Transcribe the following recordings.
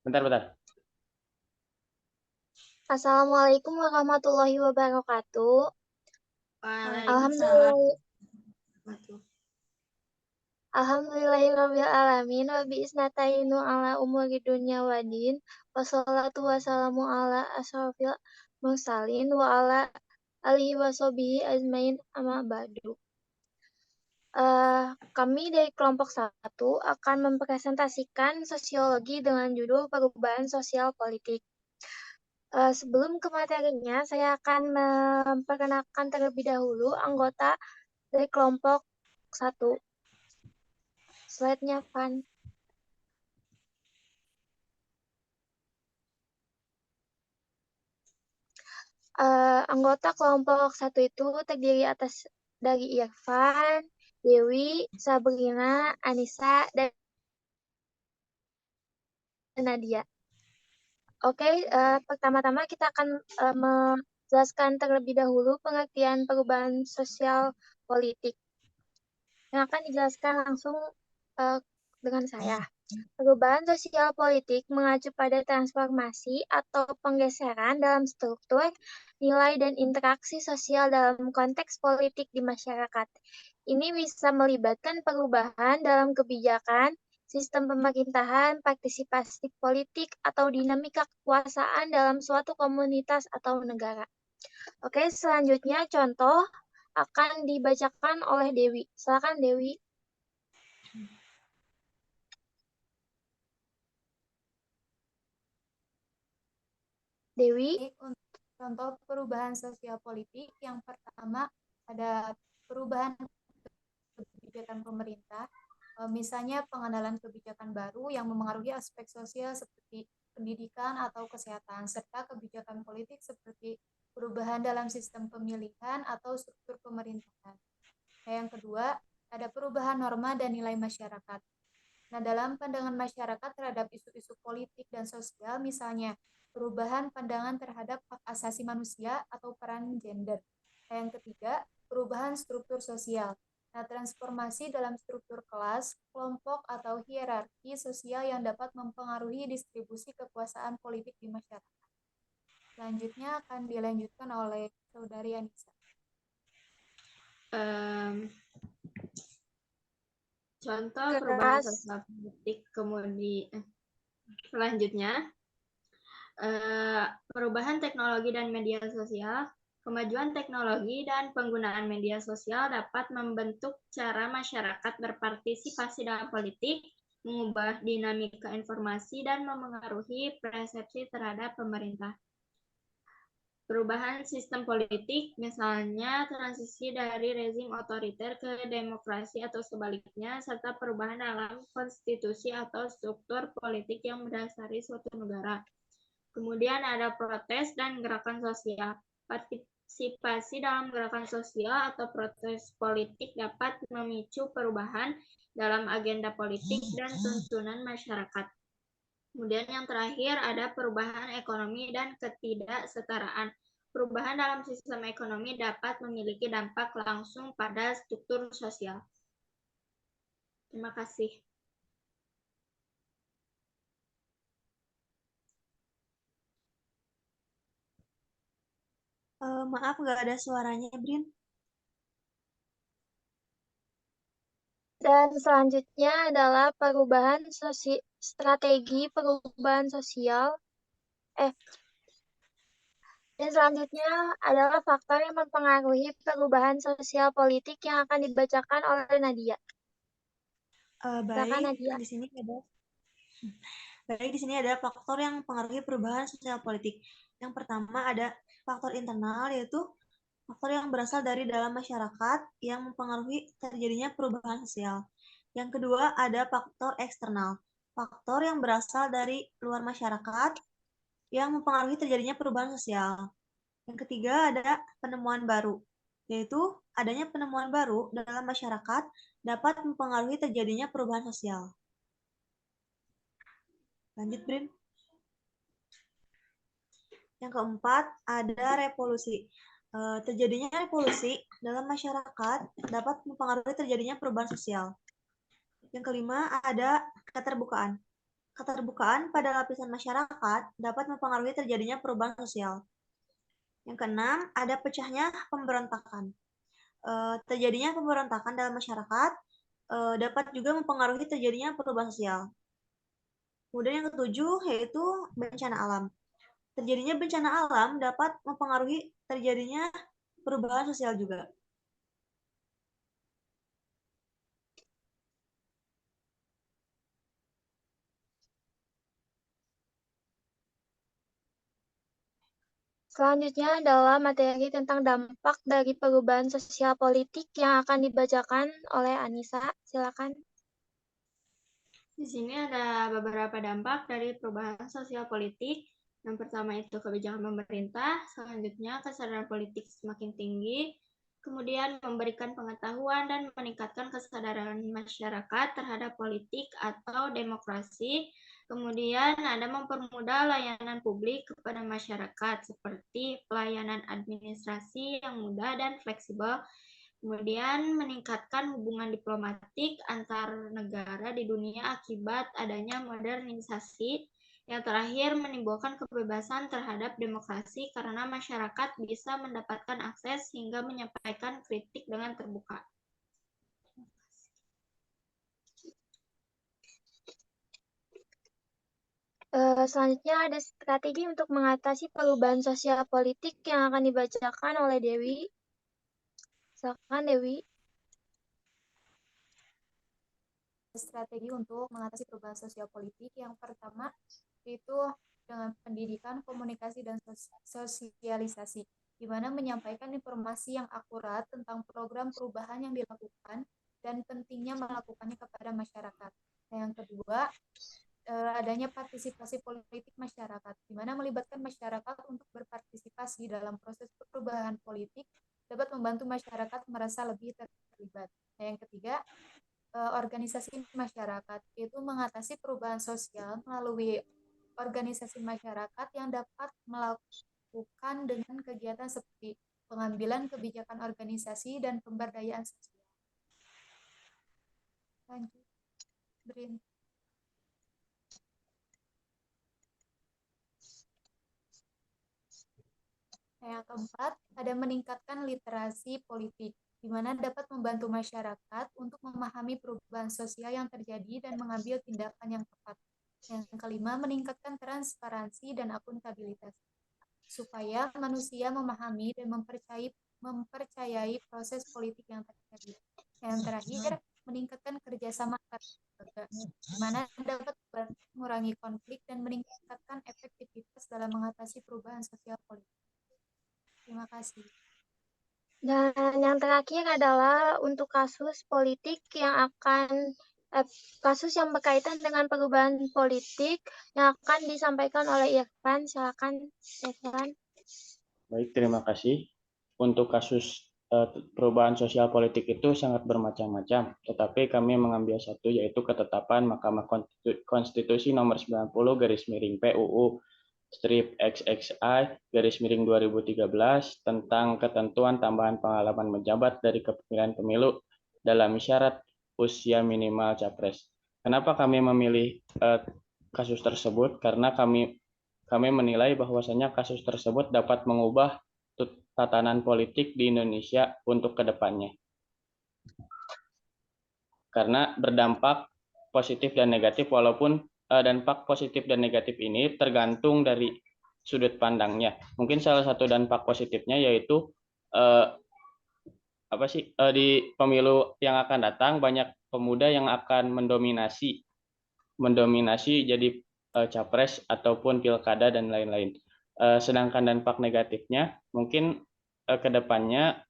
Bentar. Assalamualaikum warahmatullahi wabarakatuh. Waalaikumsalam. Alhamdulillahirabbil alamin wa bi isnatainu ala umuri dunya wadin wassalatu wassalamu ala asrofil mursalin wa ala alihi washabihi ajmain amma ba'du. Kami dari kelompok 1 akan mempresentasikan sosiologi dengan judul perubahan sosial politik. Sebelum ke materinya, saya akan memperkenalkan terlebih dahulu anggota dari kelompok 1. Slide-nya, Van. Anggota kelompok 1 itu terdiri dari Irfan, Dewi, Sabrina, Anissa, dan Nadia. Oke, pertama-tama kita akan menjelaskan terlebih dahulu pengertian perubahan sosial politik. Yang akan dijelaskan langsung dengan saya. Perubahan sosial politik mengacu pada transformasi atau penggeseran dalam struktur, nilai, dan interaksi sosial dalam konteks politik di masyarakat. Ini bisa melibatkan perubahan dalam kebijakan, sistem pemerintahan, partisipasi politik, atau dinamika kekuasaan dalam suatu komunitas atau negara. Oke, selanjutnya contoh akan dibacakan oleh Dewi. Silakan, Dewi. Dewi. Untuk contoh perubahan sosial politik, yang pertama ada perubahan kebijakan pemerintah, misalnya pengenalan kebijakan baru yang memengaruhi aspek sosial seperti pendidikan atau kesehatan, serta kebijakan politik seperti perubahan dalam sistem pemilihan atau struktur pemerintahan. Nah, yang kedua, ada perubahan norma dan nilai masyarakat. Nah, dalam pandangan masyarakat terhadap isu-isu politik dan sosial, misalnya perubahan pandangan terhadap hak asasi manusia atau peran gender. Nah, yang ketiga, perubahan struktur sosial. Nah, transformasi dalam struktur kelas, kelompok, atau hierarki sosial yang dapat mempengaruhi distribusi kekuasaan politik di masyarakat. Selanjutnya akan dilanjutkan oleh Saudari Anissa. Contoh perubahan sosial politik kemudian selanjutnya perubahan teknologi dan media sosial. Kemajuan teknologi dan penggunaan media sosial dapat membentuk cara masyarakat berpartisipasi dalam politik, mengubah dinamika informasi, dan memengaruhi persepsi terhadap pemerintah. Perubahan sistem politik, misalnya transisi dari rezim otoriter ke demokrasi atau sebaliknya, serta perubahan dalam konstitusi atau struktur politik yang mendasari suatu negara. Kemudian ada protes dan gerakan sosial. Partisipasi dalam gerakan sosial atau protes politik dapat memicu perubahan dalam agenda politik dan tuntunan masyarakat. Kemudian yang terakhir ada perubahan ekonomi dan ketidaksetaraan. Perubahan dalam sistem ekonomi dapat memiliki dampak langsung pada struktur sosial. Terima kasih. Maaf, nggak ada suaranya, Brin. Dan selanjutnya adalah perubahan strategi perubahan sosial. Dan selanjutnya adalah faktor yang mempengaruhi perubahan sosial politik yang akan dibacakan oleh Nadia. Baik, di sini ada faktor yang mempengaruhi perubahan sosial politik. Yang pertama ada faktor internal, yaitu faktor yang berasal dari dalam masyarakat yang mempengaruhi terjadinya perubahan sosial. Yang kedua ada faktor eksternal, faktor yang berasal dari luar masyarakat yang mempengaruhi terjadinya perubahan sosial. Yang ketiga ada penemuan baru, yaitu adanya penemuan baru dalam masyarakat dapat mempengaruhi terjadinya perubahan sosial. Lanjut, Brin. Yang keempat, ada revolusi. Terjadinya revolusi dalam masyarakat dapat mempengaruhi terjadinya perubahan sosial. Yang kelima, ada keterbukaan. keterbukaan pada lapisan masyarakat dapat mempengaruhi terjadinya perubahan sosial. Yang keenam, ada pecahnya pemberontakan. Terjadinya pemberontakan dalam masyarakat dapat juga mempengaruhi terjadinya perubahan sosial. Kemudian yang ketujuh yaitu bencana alam. Terjadinya bencana alam dapat mempengaruhi terjadinya perubahan sosial juga. Selanjutnya adalah materi tentang dampak dari perubahan sosial politik yang akan dibacakan oleh Anissa. Silakan. Di sini ada beberapa dampak dari perubahan sosial politik. Yang pertama itu kebijakan pemerintah, selanjutnya kesadaran politik semakin tinggi, kemudian memberikan pengetahuan dan meningkatkan kesadaran masyarakat terhadap politik atau demokrasi, kemudian ada mempermudah layanan publik kepada masyarakat seperti pelayanan administrasi yang mudah dan fleksibel, kemudian meningkatkan hubungan diplomatik antar negara di dunia akibat adanya modernisasi. Yang terakhir, menimbulkan kebebasan terhadap demokrasi karena masyarakat bisa mendapatkan akses hingga menyampaikan kritik dengan terbuka. Selanjutnya ada strategi untuk mengatasi perubahan sosial politik yang akan dibacakan oleh Dewi. Silakan Dewi. Strategi untuk mengatasi perubahan sosial politik yang pertama itu dengan pendidikan, komunikasi, dan sosialisasi, di mana menyampaikan informasi yang akurat tentang program perubahan yang dilakukan dan pentingnya melakukannya kepada masyarakat. Yang kedua, adanya partisipasi politik masyarakat, di mana melibatkan masyarakat untuk berpartisipasi dalam proses perubahan politik dapat membantu masyarakat merasa lebih terlibat. Yang ketiga, organisasi masyarakat, itu mengatasi perubahan sosial melalui organisasi masyarakat yang dapat melakukan dengan kegiatan seperti pengambilan kebijakan organisasi dan pemberdayaan sosial. Lanjut, Brin. Yang keempat, ada meningkatkan literasi politik, di mana dapat membantu masyarakat untuk memahami perubahan sosial yang terjadi dan mengambil tindakan yang tepat. Yang kelima, meningkatkan transparansi dan akuntabilitas, supaya manusia memahami dan mempercayai proses politik yang terjadi. Yang terakhir, meningkatkan kerjasama antar lembaga, di mana dapat mengurangi konflik dan meningkatkan efektivitas dalam mengatasi perubahan sosial politik. Terima kasih. Dan yang terakhir adalah untuk kasus politik yang akan kasus yang berkaitan dengan perubahan politik yang akan disampaikan oleh Irfan. Silakan, Irfan. Baik, terima kasih. Untuk kasus perubahan sosial politik itu sangat bermacam-macam, tetapi kami mengambil satu, yaitu ketetapan Mahkamah Konstitusi nomor 90/PUU strip XXI/2013 tentang ketentuan tambahan pengalaman menjabat dari kepemilian pemilu dalam syarat usia minimal capres. Kenapa kami memilih kasus tersebut? Karena kami menilai bahwasanya kasus tersebut dapat mengubah tatanan politik di Indonesia untuk kedepannya. Karena berdampak positif dan negatif, walaupun dampak positif dan negatif ini tergantung dari sudut pandangnya. Mungkin salah satu dampak positifnya yaitu di pemilu yang akan datang banyak pemuda yang akan mendominasi jadi capres ataupun pilkada dan lain-lain. Sedangkan dampak negatifnya mungkin ke depannya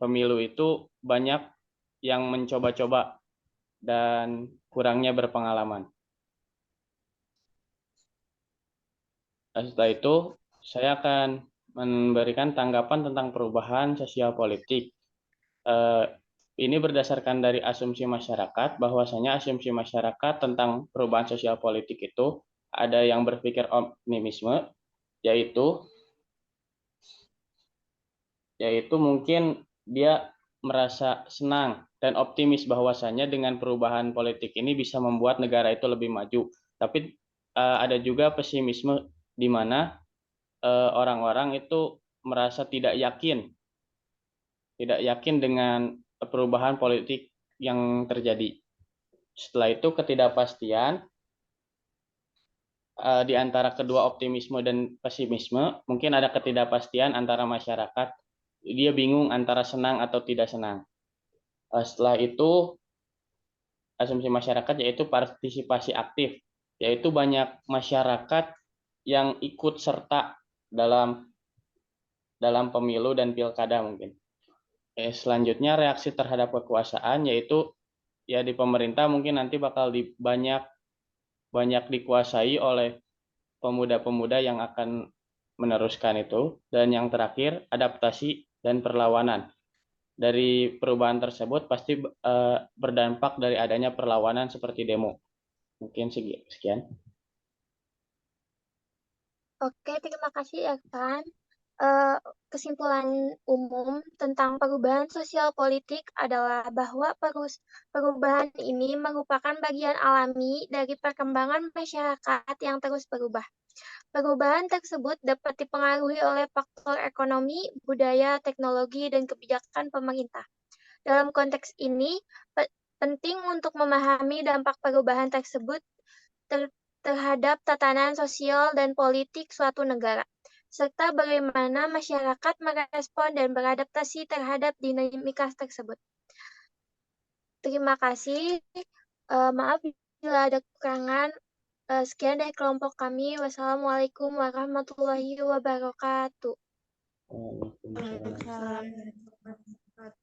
pemilu itu banyak yang mencoba-coba dan kurangnya berpengalaman. Setelah itu, saya akan memberikan tanggapan tentang perubahan sosial politik. Ini berdasarkan dari asumsi masyarakat, bahwasanya asumsi masyarakat tentang perubahan sosial politik itu ada yang berpikir optimisme, yaitu mungkin dia merasa senang dan optimis bahwasannya dengan perubahan politik ini bisa membuat negara itu lebih maju. Tapi ada juga pesimisme di mana orang-orang itu merasa tidak yakin dengan perubahan politik yang terjadi. Setelah itu ketidakpastian di antara kedua optimisme dan pesimisme, mungkin ada ketidakpastian antara masyarakat. Dia bingung antara senang atau tidak senang. Setelah itu, asumsi masyarakat yaitu partisipasi aktif, yaitu banyak masyarakat yang ikut serta dalam pemilu dan pilkada mungkin. Selanjutnya reaksi terhadap kekuasaan, yaitu ya di pemerintah mungkin nanti bakal banyak dikuasai oleh pemuda-pemuda yang akan meneruskan itu. Dan yang terakhir, adaptasi dan perlawanan. Dari perubahan tersebut pasti berdampak dari adanya perlawanan seperti demo. Mungkin sekian. Oke, terima kasih Evan. Kesimpulan umum tentang perubahan sosial politik adalah bahwa perubahan ini merupakan bagian alami dari perkembangan masyarakat yang terus berubah. Perubahan tersebut dapat dipengaruhi oleh faktor ekonomi, budaya, teknologi, dan kebijakan pemerintah. Dalam konteks ini, penting untuk memahami dampak perubahan tersebut terhadap tatanan sosial dan politik suatu negara, serta bagaimana masyarakat merespon dan beradaptasi terhadap dinamika tersebut. Terima kasih. Maaf bila ada kekurangan. Sekian dari kelompok kami. Wassalamualaikum warahmatullahi wabarakatuh. Waalaikumsalam. Waalaikumsalam.